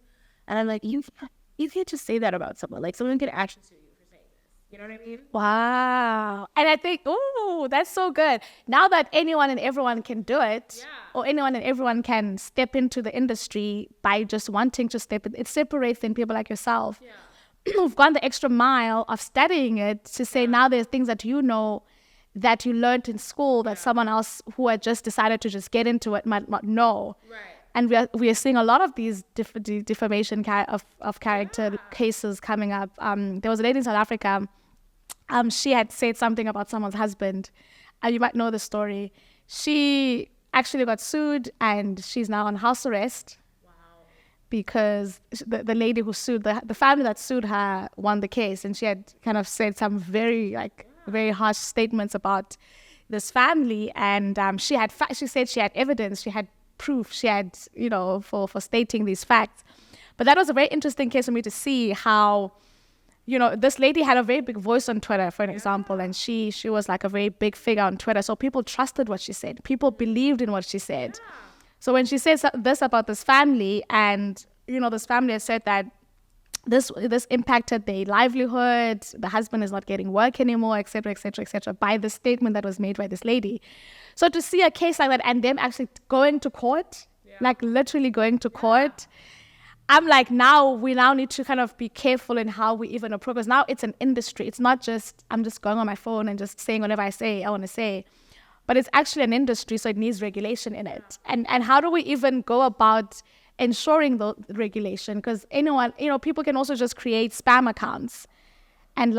and I'm like, you can't just say that about someone. Like someone could actually sue you for saying this. You know what I mean? Wow. And I think, oh, that's so good. Now that anyone and everyone can do it, or anyone and everyone can step into the industry by just wanting to step in, it separates then people like yourself who've gone the extra mile of studying it to say now there's things that you know that you learned in school that someone else who had just decided to just get into it might not know. Right. And we are seeing a lot of these defamation of character cases coming up. There was a lady in South Africa. She had said something about someone's husband. You might know the story. She actually got sued and she's now on house arrest. Wow. because the lady who sued, the family that sued her won the case, and she had kind of said some very harsh statements about this family, and she said she had evidence, she had proof, she had, for stating these facts. But that was a very interesting case for me to see how, this lady had a very big voice on Twitter, for an example, and she was like a very big figure on Twitter. So people trusted what she said. People believed in what she said. So when she says this about this family, and, this family has said that this impacted their livelihood, the husband is not getting work anymore, et cetera, by the statement that was made by this lady. So to see a case like that and them actually going to court, like literally going to court, I'm like, we now need to kind of be careful in how we even approach, because now it's an industry. It's not just, I'm just going on my phone and just saying whatever I want to say, but it's actually an industry, so it needs regulation in it. And how do we even go about ensuring the regulation? Because anyone, people can also just create spam accounts and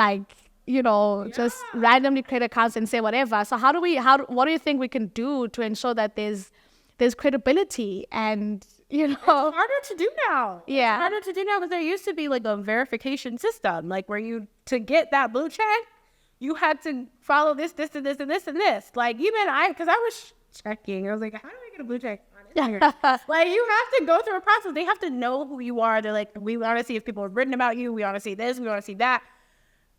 just randomly create accounts and say whatever. So what do you think we can do to ensure that there's credibility and, It's harder to do now. Yeah. It's harder to do now because there used to be like a verification system, like where to get that blue check, you had to follow this, and this, and this, and this. Like even because I was checking, I was like, how do I get a blue check on Instagram? Like you have to go through a process. They have to know who you are. They're like, we want to see if people have written about you. We want to see this. We want to see that.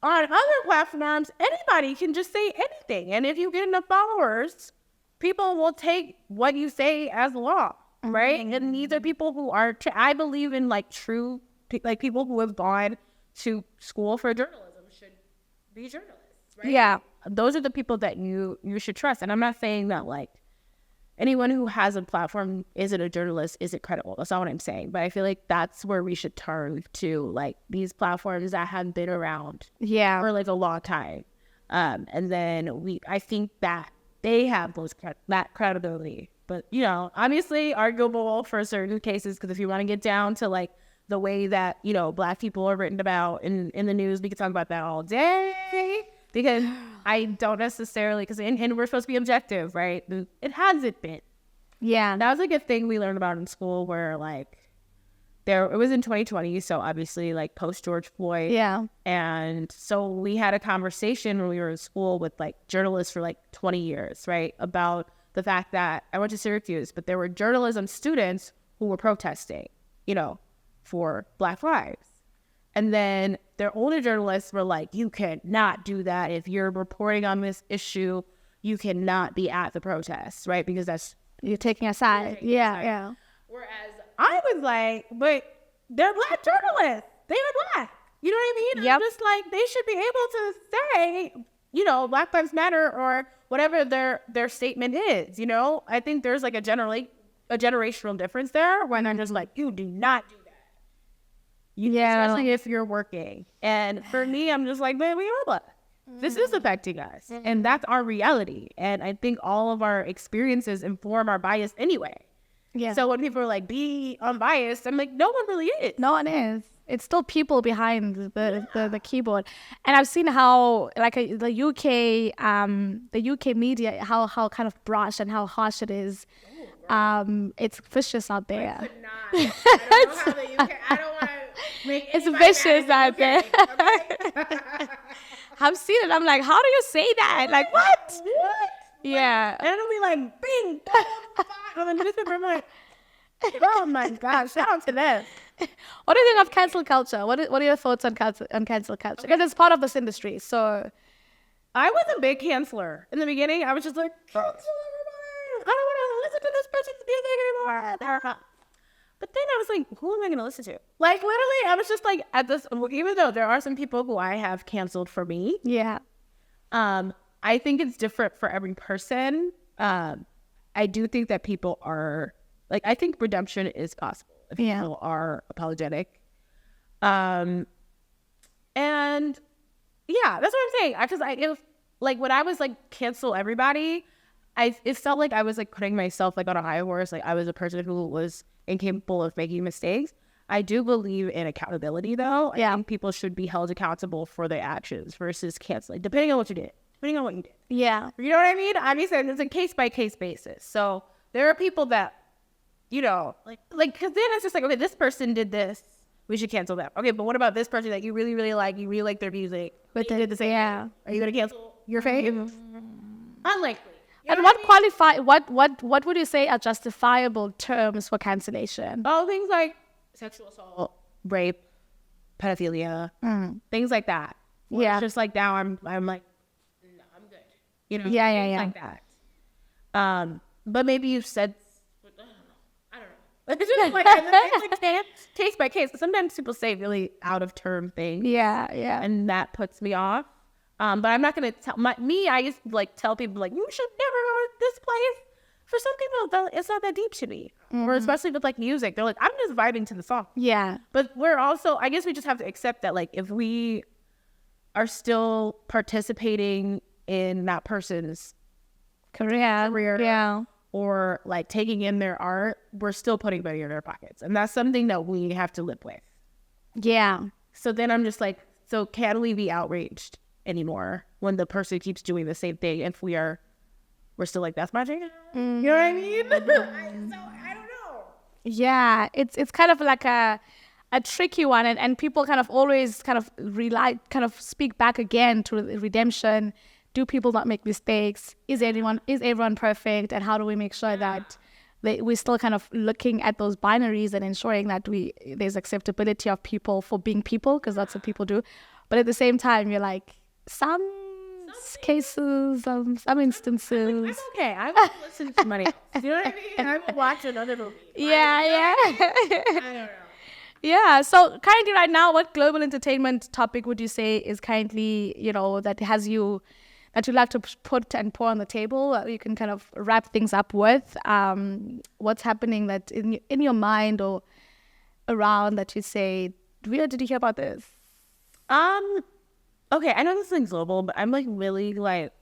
On other platforms, anybody can just say anything. And if you get enough followers, people will take what you say as law. Right. And these are people who are, I believe in true, people who have gone to school for journalism should be journalists. Right? Yeah. Those are the people that you should trust. And I'm not saying that anyone who has a platform isn't a journalist, isn't credible. That's not what I'm saying. But I feel like that's where we should turn to, these platforms that have been around for a long time. And then I think that they have that credibility. But, obviously arguable for certain cases, because if you want to get down to the way that, Black people are written about in the news, we could talk about that all day, because I don't necessarily, and we're supposed to be objective, right? It hasn't been. Yeah. That was a thing we learned about in school where it was in 2020. So obviously post George Floyd. Yeah. And so we had a conversation when we were in school with journalists for 20 years, right? About the fact that I went to Syracuse, but there were journalism students who were protesting, for Black lives. And then their older journalists were like, you cannot do that. If you're reporting on this issue, you cannot be at the protests, right? Because you're taking a side. Yeah. Whereas I was like, but they're Black journalists. They are Black. You know what I mean? Yep. I'm just they should be able to say, Black Lives Matter or whatever their statement is, I think there's a generational difference there when I'm just you do not do that. Especially if you're working. And for me, I'm just man, we are Black. This is affecting us. And that's our reality. And I think all of our experiences inform our bias anyway. Yeah. So when people are be unbiased, I'm no one really is. No one is. It's still people behind the keyboard. And I've seen how the UK media, how kind of brash and how harsh it is. It's vicious out there. I don't know how the UK, I don't want to make it's vicious out there. Okay? I've seen it. I'm how do you say that? What? What? Yeah. And it'll be bing, boom, on the newspaper. I'm oh my gosh, shout out to them. What do you think of cancel culture? What are your thoughts on cancel culture? Because it's part of this industry, so. I was a big canceler. In the beginning, I was just cancel everybody. I don't want to listen to this person's music anymore. But then I was who am I going to listen to? Literally, I was just at this, even though there are some people who I have canceled for me. Yeah. I think it's different for every person. I do think that people are, I think redemption is possible if people are apologetic. And yeah, that's what I'm saying. Because when I was cancel everybody, it felt I was putting myself on a high horse. I was a person who was incapable of making mistakes. I do believe in accountability, though. I think people should be held accountable for their actions versus canceling, depending on what you did. Yeah. You know what I mean? I'm saying it's a case-by-case basis. So there are people that you know, because then it's just like, okay, this person did this. We should cancel them. Okay, but what about this person that you really, really like? You really like their music, but they did the same. Yeah. Are you gonna cancel your fave? Unlikely. You And know what would you say are justifiable terms for cancellation? Oh, things like sexual assault, rape, pedophilia, things like that. Where Yeah. it's just like now I'm like, no, I'm good. You know, Yeah, things like that. But maybe you've said, I don't know. It's just like case by case. Sometimes people say really out of term things. Yeah. And that puts me off. But I'm not gonna tell I just like tell people like, you should never go to this place. For some people, it's not that deep to me. Or especially with like music, they're like, I'm just vibing to the song. Yeah. But we're also, I guess we just have to accept that like if we are still participating in that person's Career. Yeah. or like taking in their art, we're still putting money in their pockets. And that's something that we have to live with. Yeah. So then I'm just like, so can we be outraged anymore when the person keeps doing the same thing if we're still like, that's my jam? You know what I mean? So I don't know. Yeah, it's kind of like a tricky one, and people kind of always kind of speak back again to redemption. Do people not make mistakes? Is everyone perfect? And how do we make sure that we're still kind of looking at those binaries and ensuring that there's acceptability of people for being people, because that's what people do. But at the same time, you're like, some cases, some instances. I'm okay. I will listen to somebody else. You know what I mean? I will watch another movie. Yeah. I don't know. Yeah. So currently right now, what global entertainment topic would you say is currently, that you'd like to put and pour on the table, that you can kind of wrap things up with? What's happening that in your mind or around that you say, Ria, did you hear about this? Okay, I know this thing's global, but I'm like really like,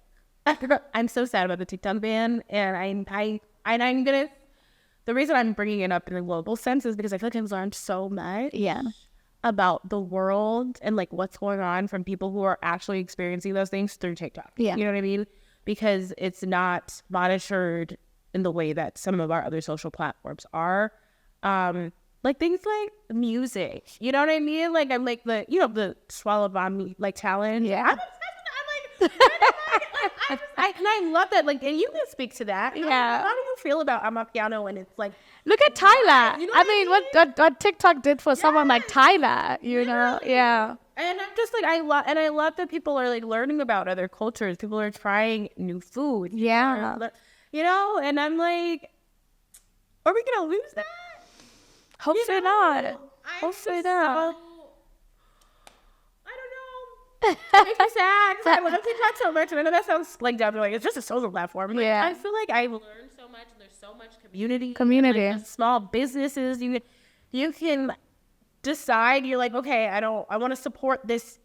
I'm so sad about the TikTok ban, and I'm gonna. The reason I'm bringing it up in a global sense is because I feel like I've learned so much. Yeah. About the world and like what's going on from people who are actually experiencing those things through TikTok. Yeah. You know what I mean? Because it's not monitored in the way that some of our other social platforms are. Like things like music. You know what I mean? Like I'm like the swallow bomb like challenge. Yeah. I'm obsessed with that. I love that. Like, and you can speak to that. Yeah. How do you feel about Amapiano when it's like, look at Tyler. You know I mean, what TikTok did for someone like Tyler, know? Yeah. And I'm just like, I love that people are like learning about other cultures. People are trying new food. Yeah. And I'm like, are we gonna lose that? Hopefully not. Hopefully not. I don't know. It makes me sad. 'Cause I love TikTok so much, and I know that sounds like dumb. Like it's just a social platform. Like, Yeah. I feel like I've learned so much, and there's so much community. Community. Like, small businesses. You can decide. You're like, okay, I want to support this,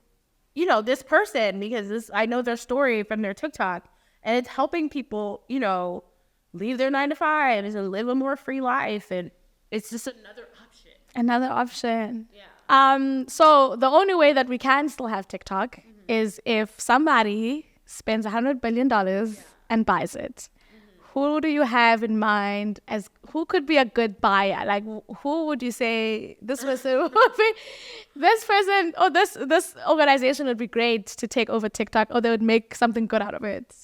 this person because I know their story from their TikTok, and it's helping people, leave their 9 to 5 and live a more free life, and it's just another option. Yeah. So the only way that we can still have TikTok is if somebody spends $100 billion and buys it. Who do you have in mind as who could be a good buyer? Like, who would you say this person would be? This person or this organization would be great to take over TikTok, or they would make something good out of it.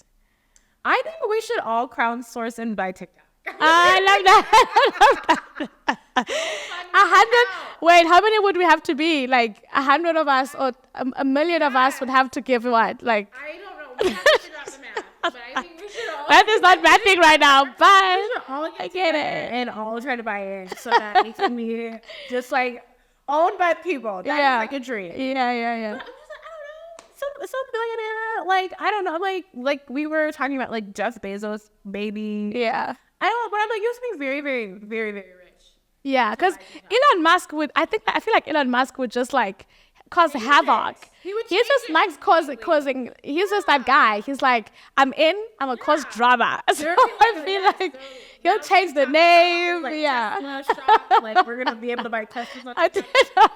I think we should all crowdsource and buy TikTok. I love that. 100. Wait, how many would we have to be? Like 100 of us, or a million of us would have to give what? Like I don't know. We have to figure out the math, but I think we should all. that is not mathing right now, but I get it, and all try to buy it so that it can be just like owned by people. That's like a dream. Yeah. But I'm just like, I don't know. Some billionaire, like I don't know, like we were talking about like Jeff Bezos, maybe. Yeah. I don't know, but I'm like, you have to be very, very, very, very rich. Yeah, because Elon Musk would. I feel like Elon Musk would just like cause havoc. He just likes causing. He's just that guy. He's like, I'm gonna cause drama. So I feel like he'll change the name. Like, yeah. Tesla shop, like we're gonna be able to buy Teslas on I did.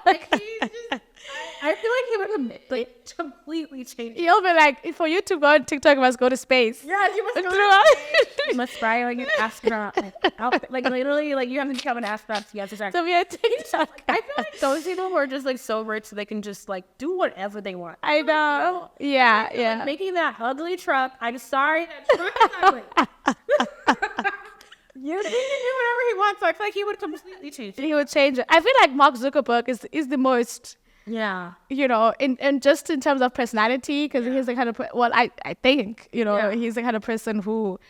like he's just I feel like he would have like completely changed. You'll be like, for you to go on TikTok, you must go to space. Yeah, you must go you must try like an astronaut outfit. Like literally, like you have to become an astronaut to get to So we are TikTok. I feel like those people who are just like so rich so they can just like do whatever they want. I know. Yeah, yeah. Like, making that ugly truck. I'm sorry, that truck is ugly. You he can do whatever he wants, so I feel like he would completely change it. He would change it. I feel like Mark Zuckerberg is the most, Yeah. you know, in just in terms of personality, because he's the kind of, I think, you know, he's the kind of person who,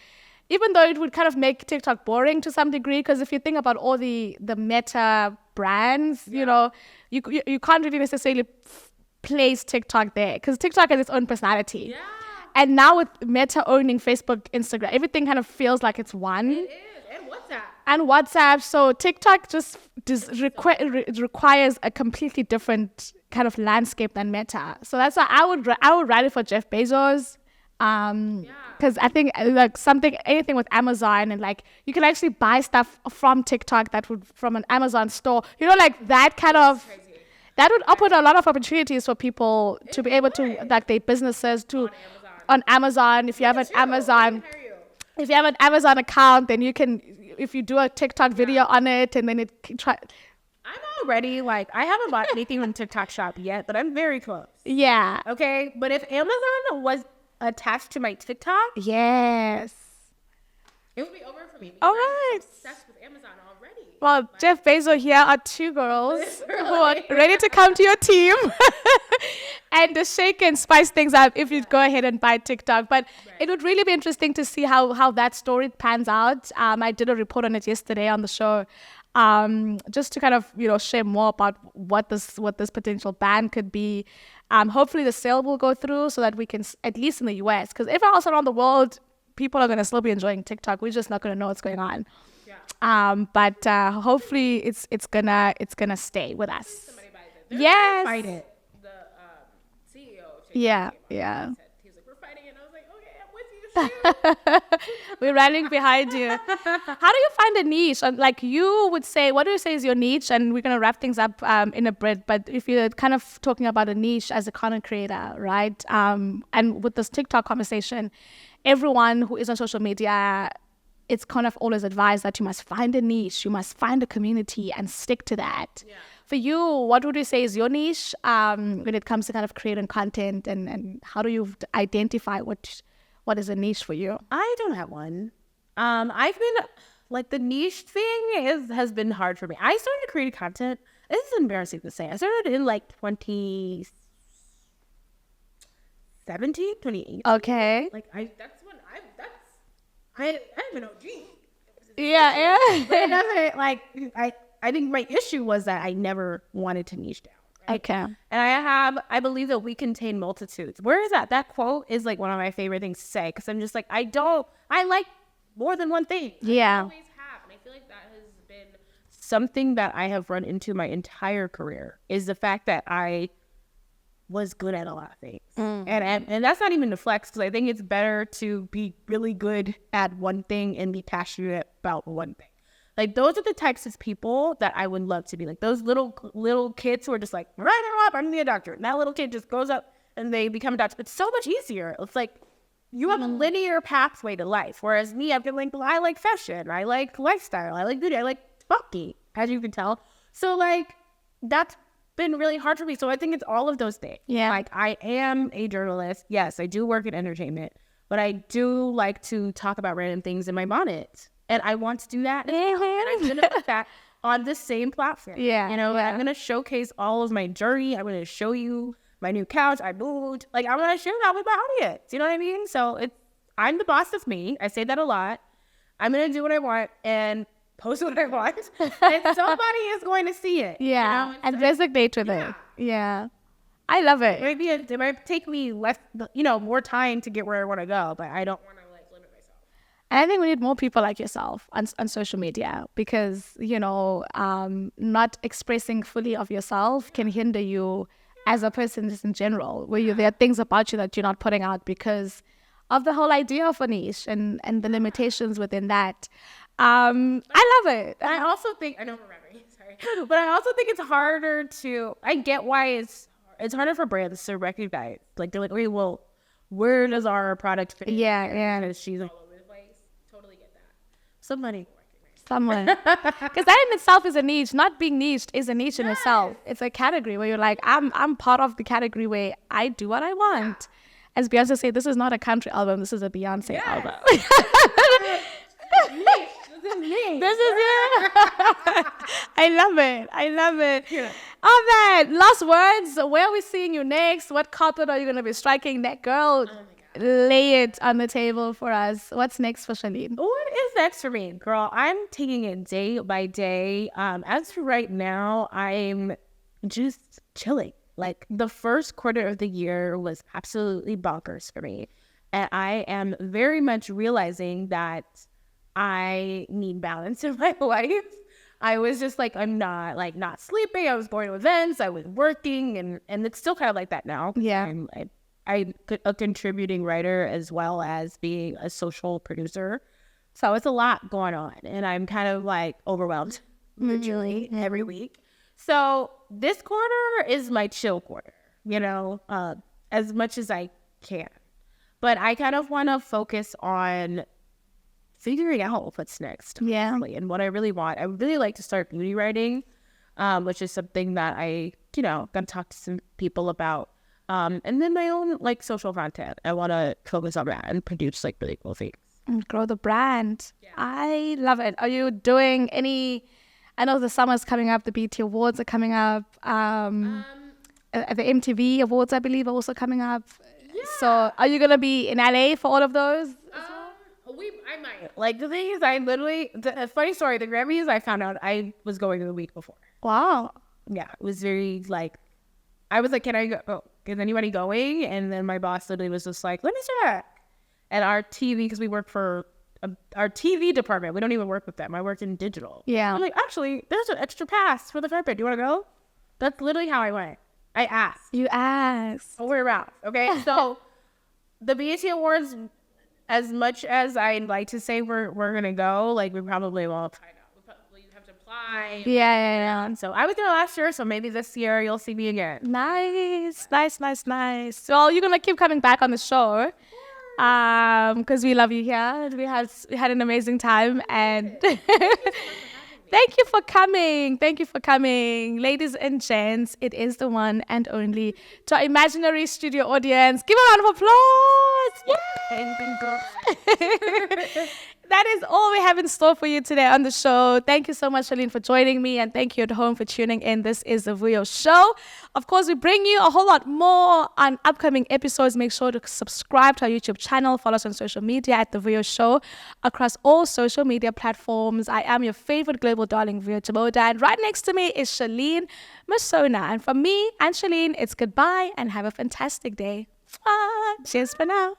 even though it would kind of make TikTok boring to some degree, because if you think about all the Meta brands, you know, you can't really necessarily place TikTok there, because TikTok has its own personality. Yeah. And now with Meta owning Facebook, Instagram, everything kind of feels like it's one. It is. And WhatsApp. And WhatsApp. So TikTok just requires a completely different kind of landscape than Meta. So that's why I would write it for Jeff Bezos. Because I think like anything with Amazon, and like you can actually buy stuff from TikTok from an Amazon store. You know, like that kind of. That would open a lot of opportunities for people to be able to, like, their businesses on Amazon. If you have an Amazon account, then you can, if you do a TikTok video on it, and then it can try. I'm already like, I haven't bought anything on TikTok Shop yet, but I'm very close. Yeah. Okay, but if Amazon was attached to my TikTok, Yes. it would be over for me. All right. I'm obsessed with Amazon already. Well, Jeff Bezos here are two girls who are ready to come to your team and just shake and spice things up if you go ahead and buy TikTok. But it would really be interesting to see how that story pans out. I did a report on it yesterday on the show, just to kind of, you know, share more about what this potential ban could be. Hopefully the sale will go through so that we can, at least in the US, because everywhere else around the world, people are going to still be enjoying TikTok. We're just not going to know what's going on. But hopefully it's gonna stay with us. Somebody buys it. Yes. Fight it. The CEO of TikTok Yeah, came out yeah. and said, he was like, we're fighting it. And I was like, okay, I'm with you. We're rallying behind you. How do you find a niche? Like, you would say, what do you say is your niche? And we're gonna wrap things up in a bit. But if you're kind of talking about a niche as a content creator, right? And with this TikTok conversation, everyone who is on social media, it's kind of always advised that you must find a niche, you must find a community and stick to that. Yeah. For you, what would you say is your niche when it comes to kind of creating content, and how do you identify what is a niche for you? I don't have one. I've been, like, the niche thing has been hard for me. I started creating content. This is embarrassing to say. I started in like 2017, 2018. Okay. Like, I'm an OG. Yeah. But it doesn't, like, I think my issue was that I never wanted to niche down. Right? Okay. And I believe that we contain multitudes. Where is that? That quote is like one of my favorite things to say, because I'm just like, I like more than one thing. Yeah. I always have. And I feel like that has been something that I have run into my entire career, is the fact that I was good at a lot of things. And that's not even the flex, because I think it's better to be really good at one thing and be passionate about one thing. Like, those are the types of people that I would love to be. Like, those little kids who are just like, right, I'm going to be a doctor. And that little kid just goes up and they become a doctor. It's so much easier. It's like, you have a linear pathway to life. Whereas me, I've been like, I like fashion. I like lifestyle. I like beauty. I like talking, as you can tell. So, like, that's been really hard for me. So I think it's all of those things. Yeah. Like, I am a journalist. Yes, I do work in entertainment, but I do like to talk about random things in my bonnet. And I want to do that. And I'm going to put that on the same platform. Yeah. You know, I'm going to showcase all of my journey. I'm going to show you my new couch. I moved. Like, I'm going to share that with my audience. You know what I mean? So I'm the boss of me. I say that a lot. I'm going to do what I want and post what I want. And somebody is going to see it. Yeah. You know? And resonate with it. Yeah. I love it. Maybe it might take me less, more time to get where I want to go, but I don't want to, like, limit myself. And I think we need more people like yourself on social media, because, not expressing fully of yourself can hinder you as a person just in general, where there are things about you that you're not putting out because of the whole idea of a niche and the limitations within that. I love it. And I also think, I know we're wrapping. Sorry. But I also think it's harder to. I get why it's harder for brands to recognize. Like they're like, okay, well, where does our product fit? Yeah. And she's all over the place. Totally get that. Somebody. Someone. Because that in itself is a niche. Not being niched is a niche in itself. It's a category where you're like, I'm part of the category where I do what I want. As Beyonce said, this is not a country album. This is a Beyonce album. This is me. This is it. I love it. Yeah. All right. Last words. Where are we seeing you next? What carpet are you going to be striking? That girl, lay it on the table for us. What's next for Charlene? What is next for me, girl? I'm taking it day by day. As for right now, I'm just chilling. Like the first quarter of the year was absolutely bonkers for me. And I am very much realizing that I need balance in my life. I was just like, I'm not sleeping. I was going to events. I was working and it's still kind of like that now. Yeah. I'm a contributing writer as well as being a social producer. So it's a lot going on and I'm kind of like overwhelmed literally every week. So this quarter is my chill quarter, as much as I can. But I kind of want to focus on figuring out what's next. Yeah. Honestly, and what I really want. I would really like to start beauty writing, which is something that I, got to talk to some people about. And then my own social content. I want to focus on that and produce really cool things. And grow the brand. Yeah. I love it. Are you doing any? I know the summer's coming up. The BT Awards are coming up. The MTV Awards, I believe, are also coming up. Yeah. So are you gonna be in LA for all of those? I might. The thing is, I literally. A funny story. The Grammys, I found out I was going the week before. Wow. Yeah, it was very I was like, can I go? Oh, is anybody going? And then my boss literally was just like, let me check. And our TV, because we work for our TV department, we don't even work with them. I work in digital. Yeah. I'm like, actually, there's an extra pass for the carpet. Do you want to go? That's literally how I went. I asked. You asked. Oh, we're around. Okay. So the BET Awards, as much as I'd like to say we're going to go, we probably won't find out. You have to apply. Yeah. So I was there last year, so maybe this year you'll see me again. Nice. Well, you're gonna keep coming back on the show, because we love you here. We had an amazing time, and thank you for coming, ladies and gents. It is the one and only to our imaginary studio audience. Give a round of applause. Yay! That is all we have in store for you today on the show. Thank you so much, Charlene, for joining me, and thank you at home for tuning in. This is the Vuyo Show. Of course, we bring you a whole lot more on upcoming episodes. Make sure to subscribe to our YouTube channel. Follow us on social media at the Vuyo Show across all social media platforms. I am your favorite global darling, Vuyo Jamoda, and right next to me is Charlene Masona. And from me and Charlene, it's goodbye and have a fantastic day. Cheers for now.